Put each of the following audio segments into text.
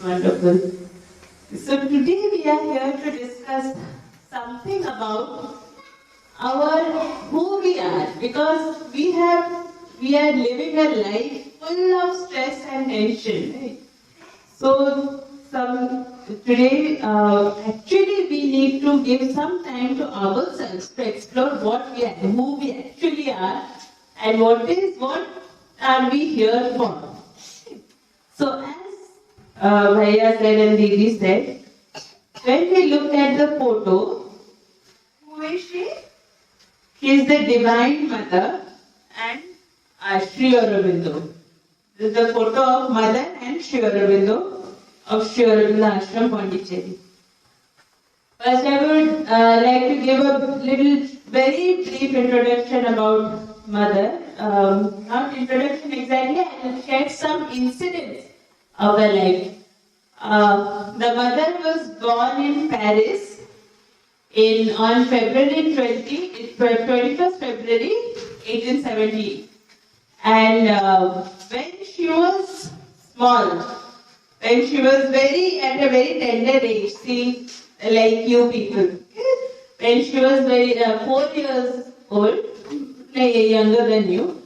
That's wonderful. So today we are here to discuss something about our who we are, because we are living a life full of stress and tension. Right? So today actually we need to give some time to ourselves to explore what we are, who we actually are, and what are we here for. So as Bhaiya said and Didi said, when we look at the photo, who is she? She is the Divine Mother and Sri Aurobindo. This is the photo of Mother and Sri Aurobindo of Sri Aurobindo Ashram, Pondicherry. First, I would like to give a little, very brief introduction about Mother. Not introduction exactly, I will share some incidents of her life. The mother was born in Paris on February 21st February 1870. And when she was small, when she was at a very tender age, see, like you people, when she was 4 years old, like younger than you,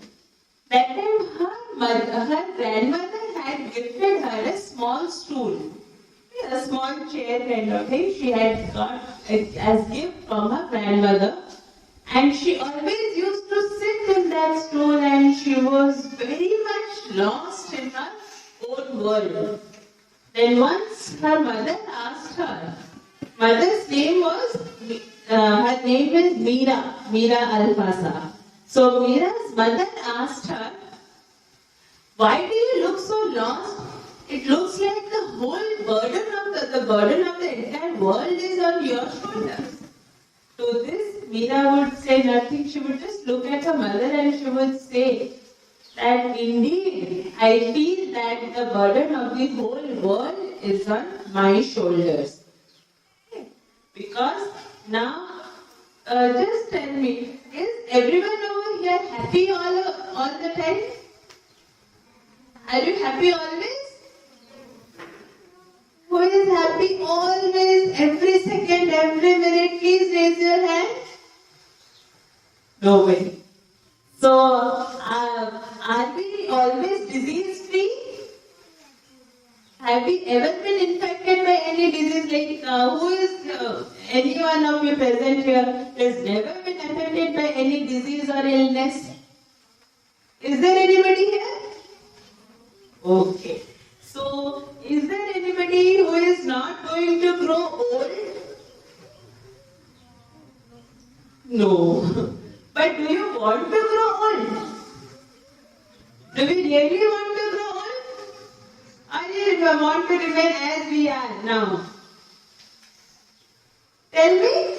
that time her grandmother had gifted her a small stool, a small chair kind of thing. She had got as gift from her grandmother, and she always used to sit in that stool, and she was very much lost in her own world. Then once her mother asked her, mother's name was, her name is Meera Alfasa. So Meera's mother asked her, why do you look so lost? It looks like the whole burden of the entire world is on your shoulders. To this, Meera would say nothing. She would just look at her mother and she would say that indeed, I feel that the burden of the whole world is on my shoulders. Because now, just tell me, is everyone over here happy all the time? Are you happy always? Who is happy always, every second, every minute? Please raise your hand. Nobody. So, are we always disease free? Have we ever been infected by any disease? Like, who is, any one of you present here has never been affected by any disease or illness? Is there anybody here? Okay. So, is there anybody who is not going to grow old? No. But do you want to grow old? Do we really want to grow old? Or you want to remain as we are now? Tell me.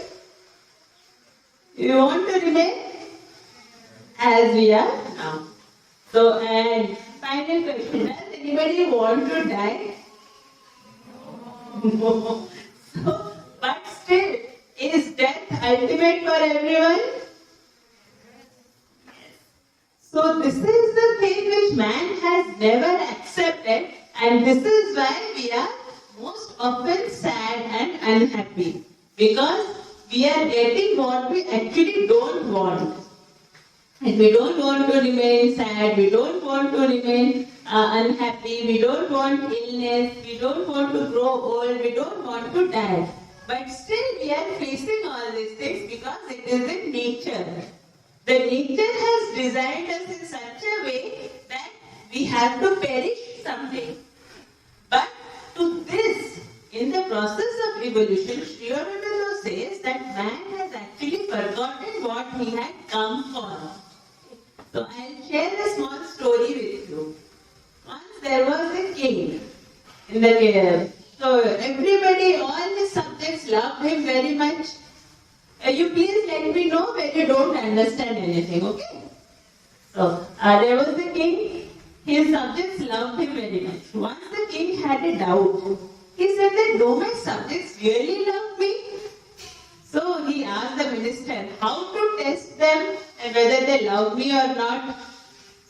You want to remain as we are now. So, and final question, does anybody want to die? No. So, but still, is death ultimate for everyone? So, this is the thing which man has never accepted, and this is why we are most often sad and unhappy. Because we are getting what we actually don't want. And we don't want to remain sad, we don't want to remain unhappy, we don't want illness, we don't want to grow old, we don't want to die. But still we are facing all these things because it is in nature. The nature has designed us in such a way that we have to perish someday. But to this, in the process of evolution, Sri Aurobindo says that man has actually forgotten what he had come for. So I'll share a small story with you. Once there was a king in the cave. So everybody, all his subjects loved him very much. You please let me know when you don't understand anything, okay? So there was the king. His subjects loved him very much. Once the king had a doubt. He said that, do my subjects really love me? So he asked the minister how to test them and whether they love me or not.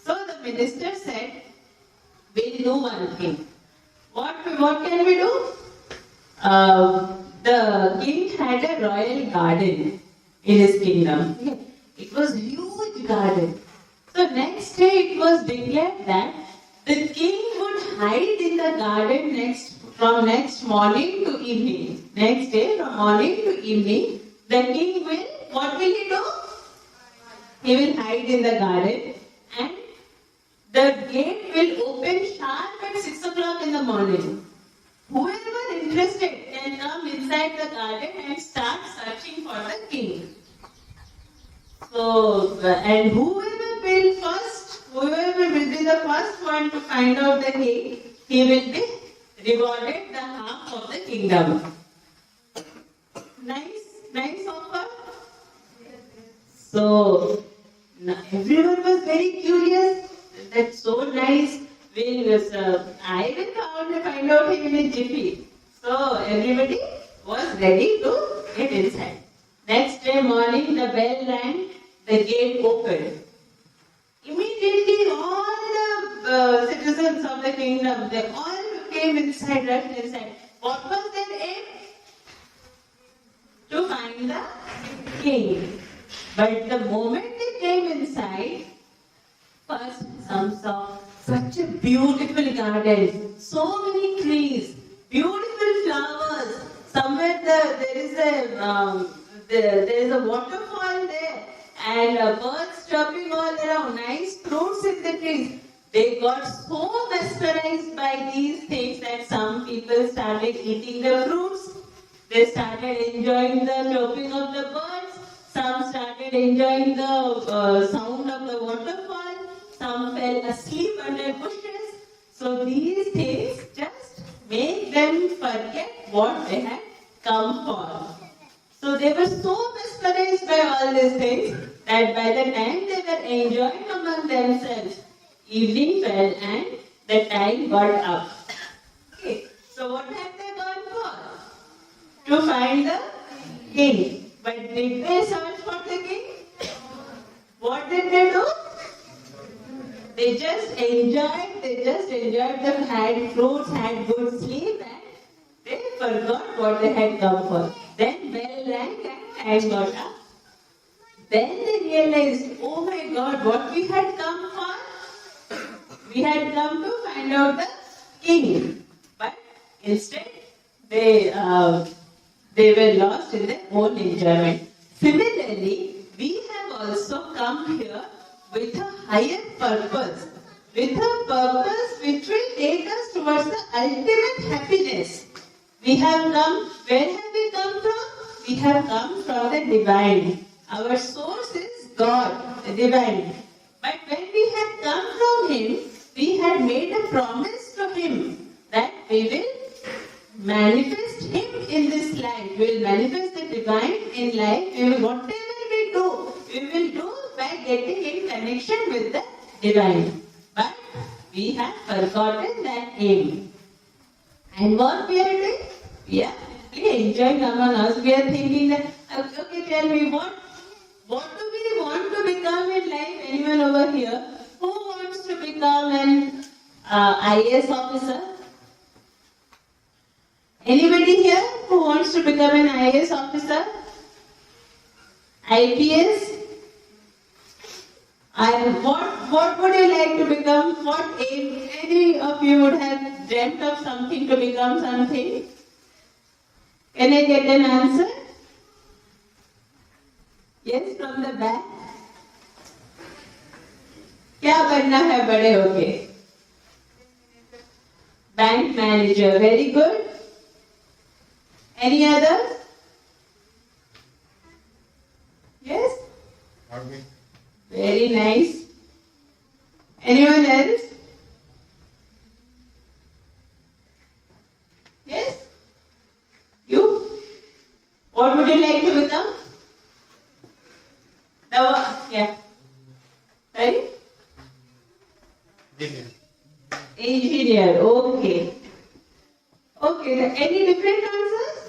So the minister said, we'll do one thing. What can we do? The king had a royal garden in his kingdom. It was huge garden. So next day it was declared that the king would hide in the garden from next morning to evening. Next day from morning to evening, the king will, what will he do? He will hide in the garden and the gate will open sharp at 6 o'clock in the morning. Whoever interested can come inside the garden and start searching for the king. So, and whoever will be the first one to find out the king, he will be rewarded the half of the kingdom. Nice offer. So, everyone was very curious. That's so nice. I will find out him in a jiffy. So everybody was ready to get inside. Next day morning, the bell rang, the gate opened. Immediately, all the citizens of the kingdom, they all came inside, rushed inside. What was their aim? To find the king. But the moment they came inside, first some saw such a beautiful garden, so many trees, beautiful flowers. Somewhere there is a waterfall there, and birds chirping all around. Nice fruits in the trees. They got so mesmerized by these things that some people started eating the fruits. They started enjoying the chirping of the birds. Some started enjoying the sound of the waterfall. Some fell asleep under bushes. So these things just make them forget what they had come for. So they were so mesmerized by all these things that by the time they were enjoying among themselves, evening fell and the time got up. Okay. So what had they gone for? To find the king. But did they search for the king? What did they do? They just enjoyed them, had fruits, had good sleep, and they forgot what they had come for. Then bell rang and time got up. Then they realized, oh my God, what we had come for? We had come to find out the king. But instead, they were lost in their own enjoyment. Similarly, we have also come here with a higher purpose, which will take us towards the ultimate happiness. We have come, where have we come from? We have come from the divine. Our source is God, the divine. But when we had come from Him, we had made a promise to Him that we will manifest Him in this life. We will manifest the divine in life. Whatever we do, we will do by getting in connection with the divine. But we have forgotten that aim. And what we are doing? We are simply enjoying among us. We are thinking that, okay, tell me, what do we want to become in life? Anyone over here? Who wants to become an IAS officer? Anybody here who wants to become an IAS officer? IPS? And what would you like to become? What aim? Any of you would have dreamt of something to become something? Can I get an answer? Yes, from the back. क्या बनना है बड़े होके? Bank manager. Very good. Any others? Yes? Army. Very nice. Anyone else? Yes? You? What would you like to become? Yeah. Sorry? Engineer. Engineer. Okay. Okay. Any different answers?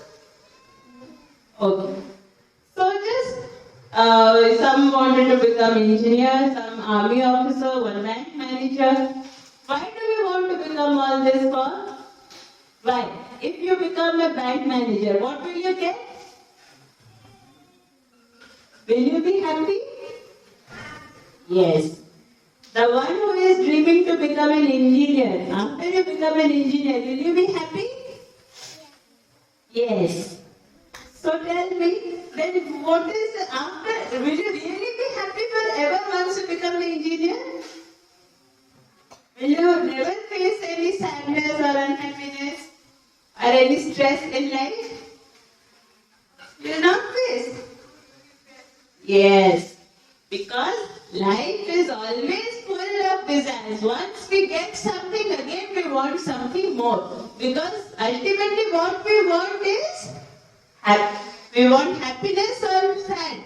Okay. So just some wanted to become engineer, some army officer, one bank manager. Why do we want to become all this for? Why? If you become a bank manager, what will you get? Will you be happy? Yes. The one who is dreaming to become an engineer, after you become an engineer, will you be happy? Yes. So tell me, then what is the after? Will you really be happy forever once you become an engineer? Will you never face any sadness or unhappiness or any stress in life? You will not face. Yes. Because life is always full of desires. Once we get something, again we want something more. Because ultimately what we want is we want happiness or sad?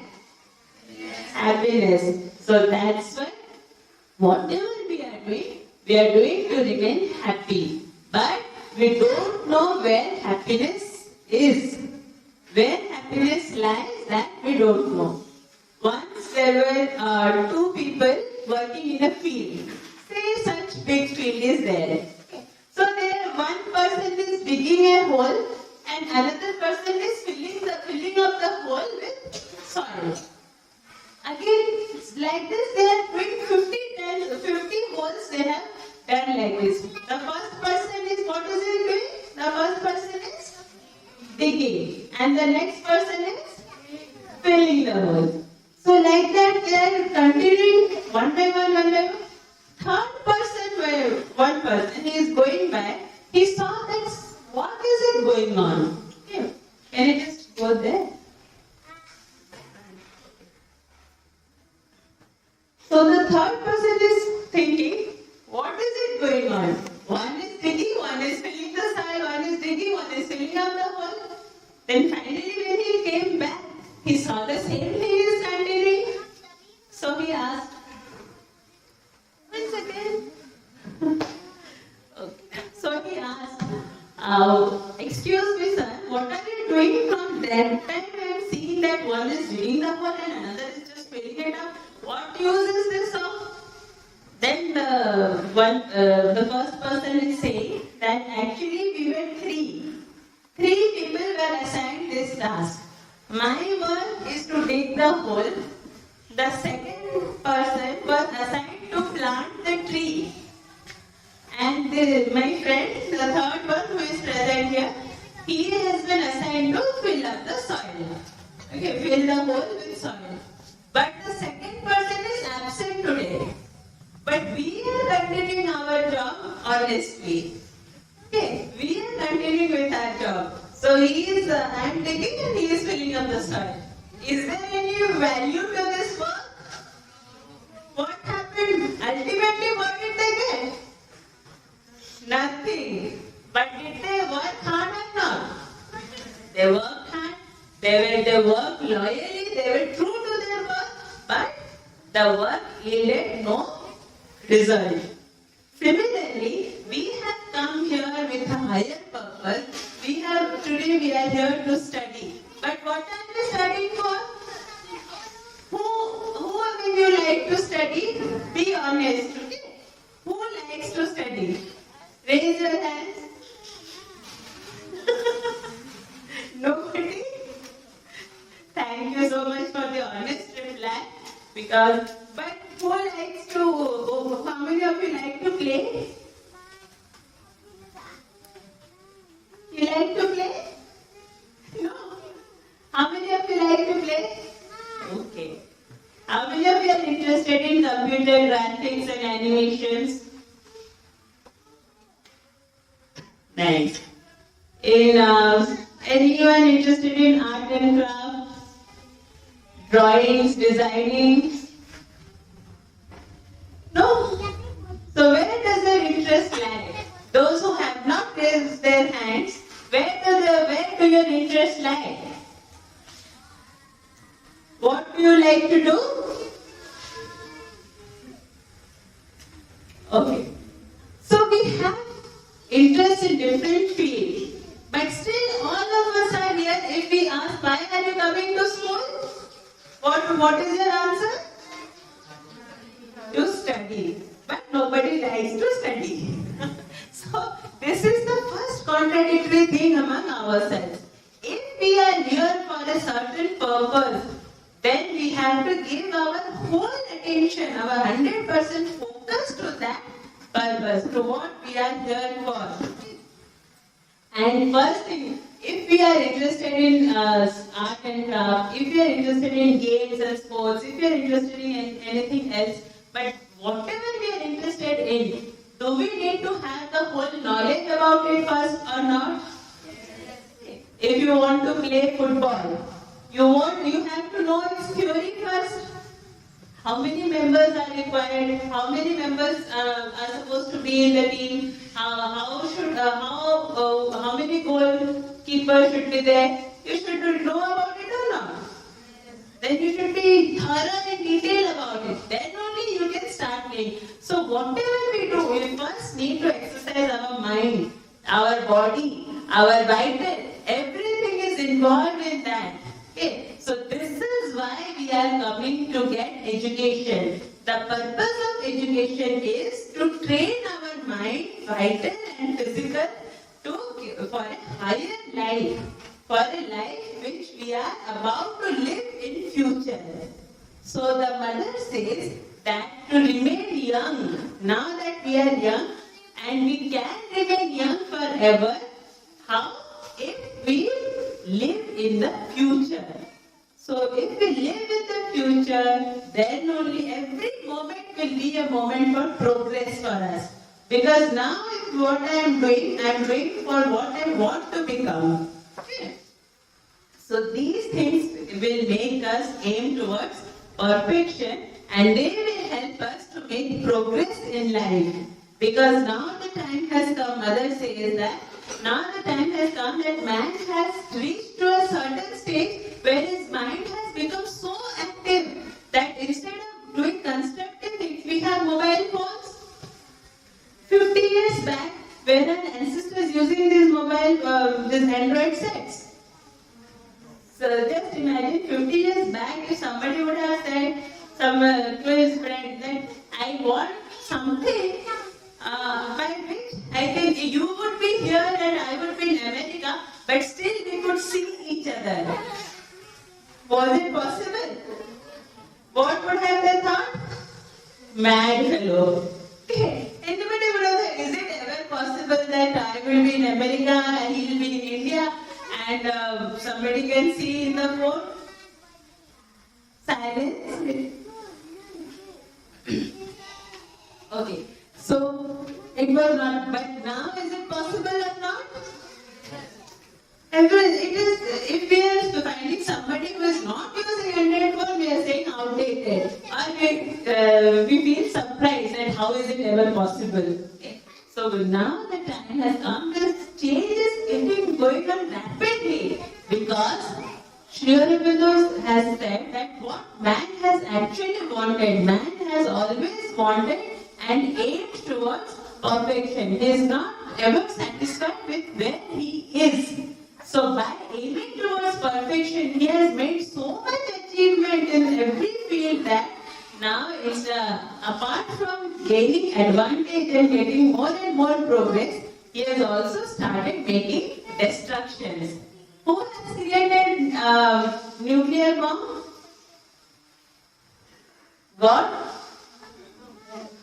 Happiness. So that's why whatever we are doing to remain happy. But we don't know where happiness is. Where happiness lies, that we don't know. Once there were two people working in a field. Say such big field is there. So there one person is digging a hole and another person is filling up the hole with soil. Again, like this they are doing 50 holes they have done like this. The first person is, what is he doing? The first person is digging and the next person is filling the hole. So like that they are continuing one by one. Third person, one person, he is going by, he saw that what is it going on? Okay. Can you just go there? So the third person is thinking, what is it going on? One is digging, one is filling the soil, one is digging, one is filling up the hole. Then finally when he came back, he saw the same thing is continuing. So he asked, once again. Okay. So he asked, excuse me sir, what are you doing from that time? I am seeing that one is digging the hole and another is just filling it up. What use is this of? Then the first person is saying that actually we were three. Three people were assigned this task. My work is to dig the hole. The second person was assigned to plant the tree. And my friend, the third one who is present here, he has been assigned to fill up the soil. Okay, fill the hole with soil. But the second person is absent today. But we are continuing our job honestly. Okay, we are continuing with our job. So I am digging and he is filling up the soil. Is there any value to this work? What happened? Ultimately, what did they get? Nothing. But did they work hard or not? They worked hard. They worked loyally. They were true to their work. But the work yielded no result. Similarly, we have come here with a higher purpose. Today we are here to study. But what are we studying for? Who will you like to study? Be honest. Okay? Who likes to study? Raise your hands. Nobody? Thank you so much for the honest reply. But who likes to, how many of you like to play? You like to play? No. How many of you like to play? Okay. How many of you are interested in computer graphics and animations? Nice. Anyone interested in art and craft? Drawings, designing? No? So where does their interest lie? Those who have not raised their hands, where do your interest lie? What do you like to do? Okay. So we have interest in different fields. But still all of us are here. If we ask, why are you coming to school? What is your answer? To study. But nobody likes to study. So this is the first contradictory thing among ourselves. If we are here for a certain purpose, then we have to give our whole attention, our 100% focus to that purpose, to what we are here for. And first thing, if we are interested in art and craft, if we are interested in games and sports, if we are interested in anything else, but whatever we are interested in, do we need to have the whole knowledge about it first or not? If you want to play football, you have to know its theory first. How many members are required? How many members are supposed to be in the team? How many goalkeepers should be there? You should know about it or not. Then you should be thorough in detail about it. Then only you can start playing. So whatever we do, we first need to exercise our mind, our body, our vital. Everything is involved in that. Okay. So this is why we are coming to get education. The purpose of education is to train our mind, vital and physical, for a higher life, for a life which we are about to live in future. So the mother says that to remain young, now that we are young and we can remain young forever, how? If we live in the future. So if we live in the future, then only every moment will be a moment for progress for us. Because now if what I am doing for what I want to become. Okay. So these things will make us aim towards perfection and they will help us to make progress in life. Because now the time has come, Mother says that, now the time has come that man has reached to a certain stage where his mind has become so active that instead of doing constructive things, we have mobile phones. 50 years back, where our ancestors using these these Android sets. So just imagine 50 years back, if somebody would have said to his friend that I want something by which I think you would be here and I would be in America, but still we could see each other. Was it possible? What would have they thought? Mad fellow. Okay. Anybody would have said, is it ever possible that I will be in America and he will be in India and somebody can see in the phone? Silence. Okay. So it was not, but now is it possible or not? It is, if we are finding somebody who is not using Android phone, we are saying outdated. Or we feel surprised at how is it ever possible. Okay. So now the time has come, this change is going on rapidly because Sri Aurobindo has said that what man has actually wanted, man has always wanted and aimed towards perfection. He is not ever satisfied with where he is. So by aiming towards perfection, he has made so much achievement in every field that now it's apart from gaining advantage and getting more and more progress, he has also started making destructions. Who has created nuclear bomb? God?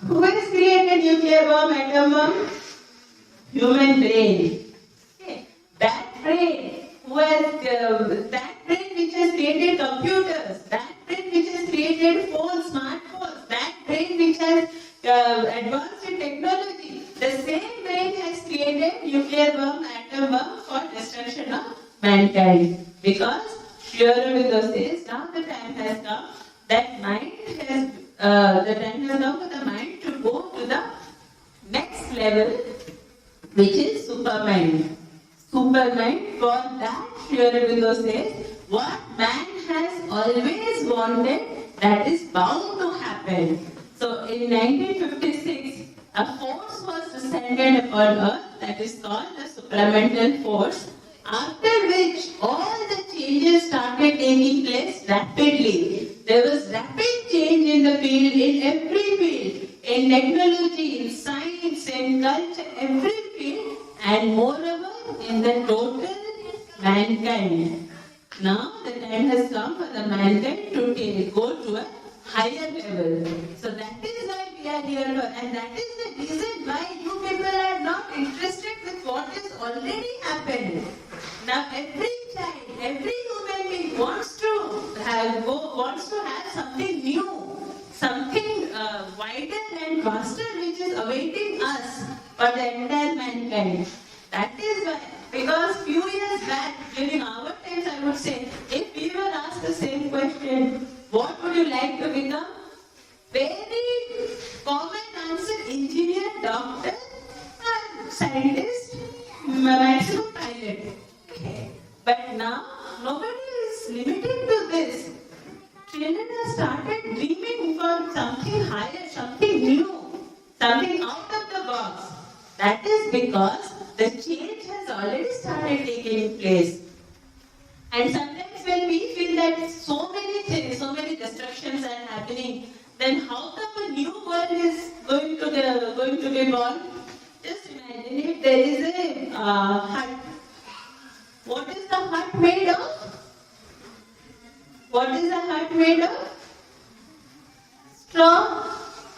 Who has created nuclear bomb, atom bomb? Human brain. Okay. That brain, that brain which has created computers, that brain which has created phones, smartphones, that brain which has advanced in technology, the same brain has created nuclear bomb, atom bomb for destruction of mankind. Because Sri Aurobindo says now the time has come that mind has the time has come for the mind to go to the next level, which is supermind. Supermind, for that Sri Aurobindo says, what man has always wanted, that is bound to happen. So in 1956, a force was descended upon earth that is called the supramental force, after which all the changes started taking place rapidly. There was rapid change in the field, in every field, in technology, in science, in culture, every field, and moreover, mankind. Now the time has come for the mankind to go to a higher level. So that is why we are here, and that is the reason why you people are not interested with what is already happened. Now every child, every human being wants to have something new, something wider and vaster which is awaiting us for the entire mankind. That is why, because few years back, during our times, I would say, if we were asked the same question, what would you like to become? Very common answer: engineer, doctor, scientist, maximum pilot. Okay. But now, nobody is limited to this. Children have started dreaming for something higher, something new, something out of the box. That is because the change has already started taking place. And sometimes when we feel that so many things, so many destructions are happening, then how come a new world is going to be born? Just imagine if there is a hut. What is the hut made of? What is the hut made of? Straw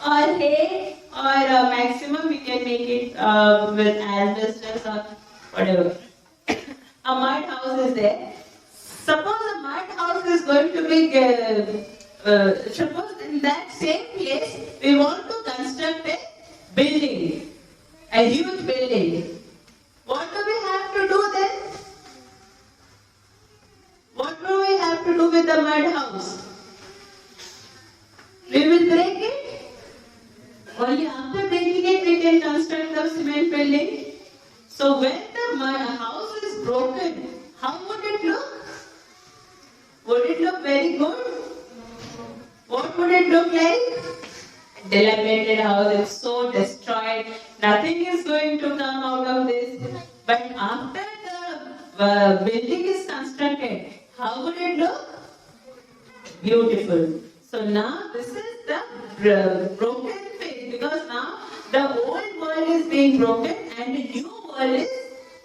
or hay, or maximum we can make it with asbestos or whatever. A mud house is there. Suppose a mud house is going to be, suppose in that same place we want to construct a building, a huge building. What do we have to do then? What do we have to do with the mud house? We will break it. Only after breaking it we can construct the cement building. So when the house is broken, how would it look? Would it look very good? What would it look like? Dilapidated house, it's so destroyed. Nothing is going to come out of this. But after the building is constructed, how would it look? Beautiful. So now this is the broken phase, because now the old world is being broken and a new world is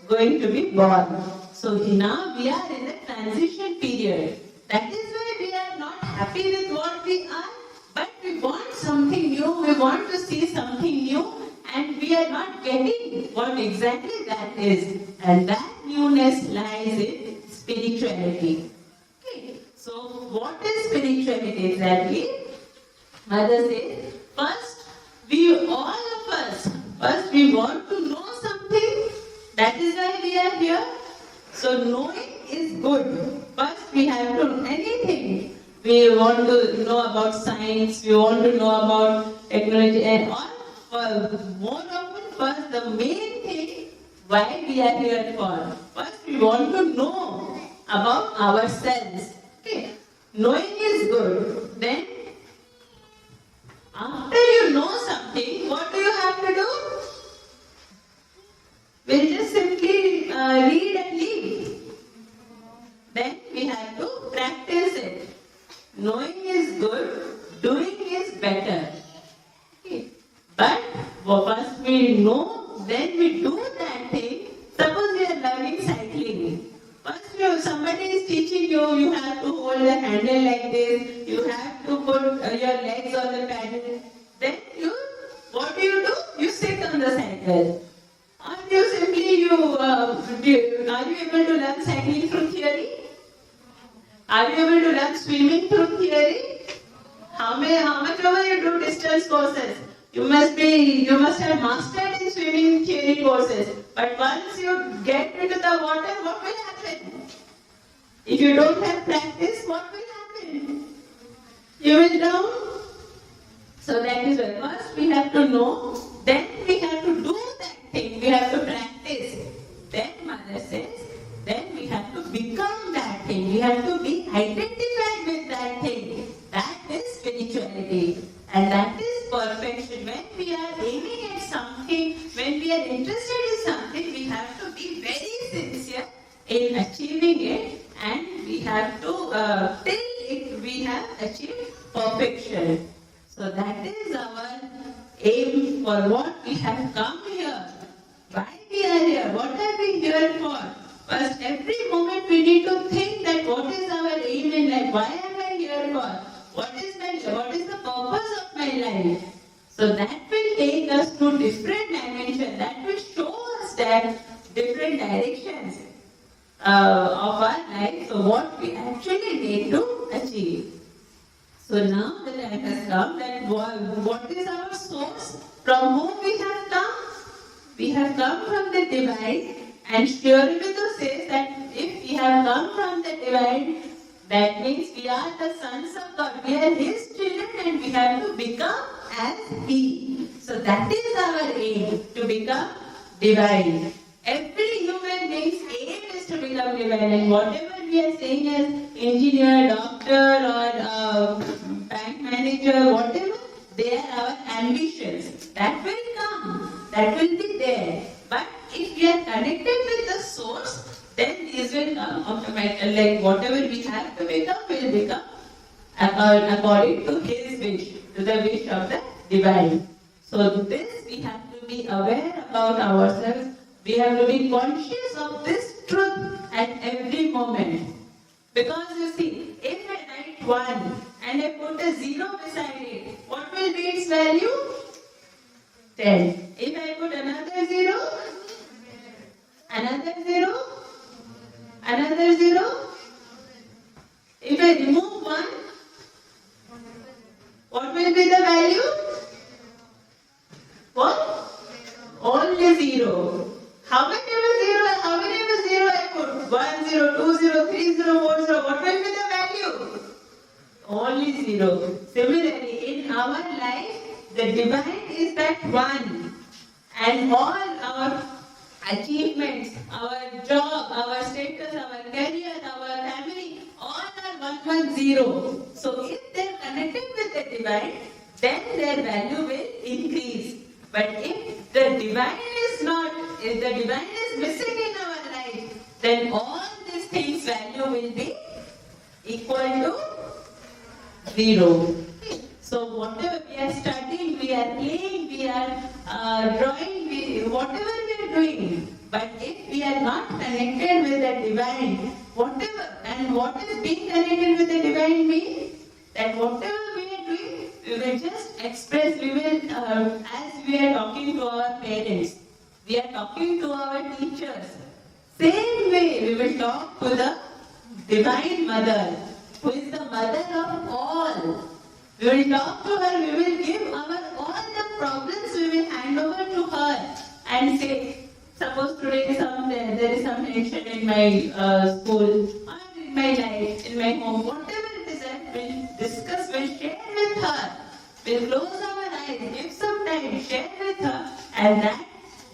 going to be born. So now we are in the transition period. That is why we are not happy with what we are, but we want something new, we want to see something new, and we are not getting what exactly that is. And that newness lies in spirituality. Okay. So what is spirituality exactly? Mother says, first we want to know something. That is why we are here. So knowing is good. First we have to know anything. We want to know about science, we want to know about technology, and more often, first the main thing why we are here for. First we want to know about ourselves. Okay. Knowing is good. Then after you know something, what do you have to do? We'll just simply read and leave. Then we have to practice it. Knowing is good, doing is better. Okay. But first we know, then we do that thing. Suppose we are learning cycling. First somebody is teaching you, you have to hold the handle like this, you have to put your legs on the pedal. Then what do? You sit on the cycle. Or you simply, are you able to learn cycling through theory? Are you able to learn swimming through theory? How much ever you do distance courses, you must have mastered in swimming theory courses. But once you get into the water, what will happen? If you don't have practice, what will happen? You will drown. So that is why first we have to know, then we have to do that thing, we have to practice. Then Mother says, then we have to become that thing, we have to be identified with that thing. That is spirituality. And that is perfection. When we are aiming at something, when we are interested in something, we have to be very sincere in achieving it, and we have to till we have achieved perfection. So that is our aim for what we have come here. Why we are here? What are we here for? First, every moment we need to think that what is our aim in life? Why am I here for? What is the purpose of my life? So that will take us to different dimensions. That will show us that different directions of our life. So what we actually need to achieve. So now the time has come that what is our source? From whom we have come? We have come from the divine, and Sri Aurobindo says that if we have come from the divine, that means we are the sons of God. We are His children and we have to become as He. So that is our aim, to become divine. Every human being's aim is to become divine, and whatever we are saying as engineer, doctor or bank manager, whatever, they are our ambitions. That will come. That will be there. But if we are connected with the source, then these will come automatically. Like whatever we have to become will become according to His wish, to the wish of the divine. So this we have to be aware about ourselves. We have to be conscious of this truth at every moment. Because you see, if I write 1 and I put a 0 beside it, what will be its value? 10. If I put another 0, another 0, another 0, if I remove 1, what will be the value? What? Only 0. How many ever 0 I put? 1, 0, 2, 0, 3, 0, 4, 0. What will be the value? Only 0. Similarly, in our life, the divine is that 1. And all our achievements, our job, our status, our career, our family, all are 1, 1, 0. So if they are connected with the divine, then their value will increase. But if the divine is not, if the divine is missing in our life, then all these things value will be equal to 0. So whatever we are studying, we are playing, we are drawing, whatever we are doing, but if we are not connected with the divine, whatever, and what is being connected with the divine means that whatever we are doing, we will just express, we will, as we are talking to our parents, we are talking to our teachers, same way we will talk to the Divine Mother, who is the mother of all. We will talk to her, we will give our all the problems, we will hand over to her and say, suppose today there is some tension in my school, or in my life, in my home, whatever it is, I will discuss, will share with her. We'll close our eyes, give some time, share with her, and that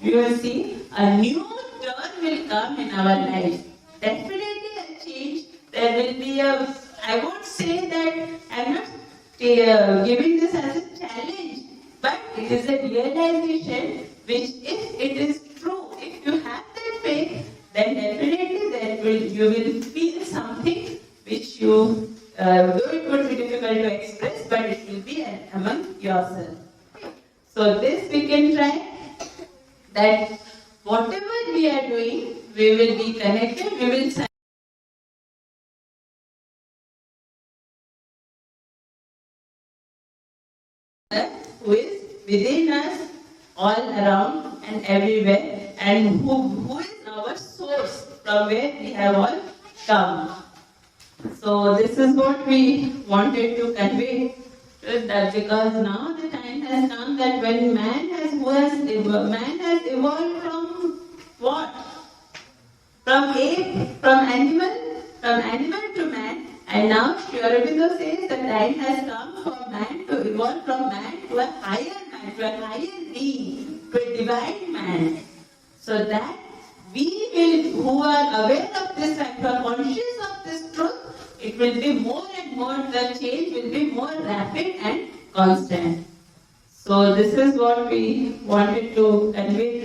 you will see a new turn will come in our life. Definitely a change. There will be a, I won't say that I'm not giving this as a challenge, but it is a realization which, if it is true, if you have that faith, then definitely you will feel something which you, though it would be difficult to express, but it will be among yourself. So this we can try, that whatever we are doing, we will be connected, we will who is within us, all around and everywhere, and who is our source from where we have all come. So this is what we wanted to convey, that because now the time has come that when man has evolved from what? From ape, from animal to man. And now Sri Aurobindo says the time has come for man to evolve from man to a higher man, to a higher being, to a divine man. So that we will, who are aware of this fact, who are conscious of this truth, it will be more and more, the change will be more rapid and constant. So this is what we wanted to convey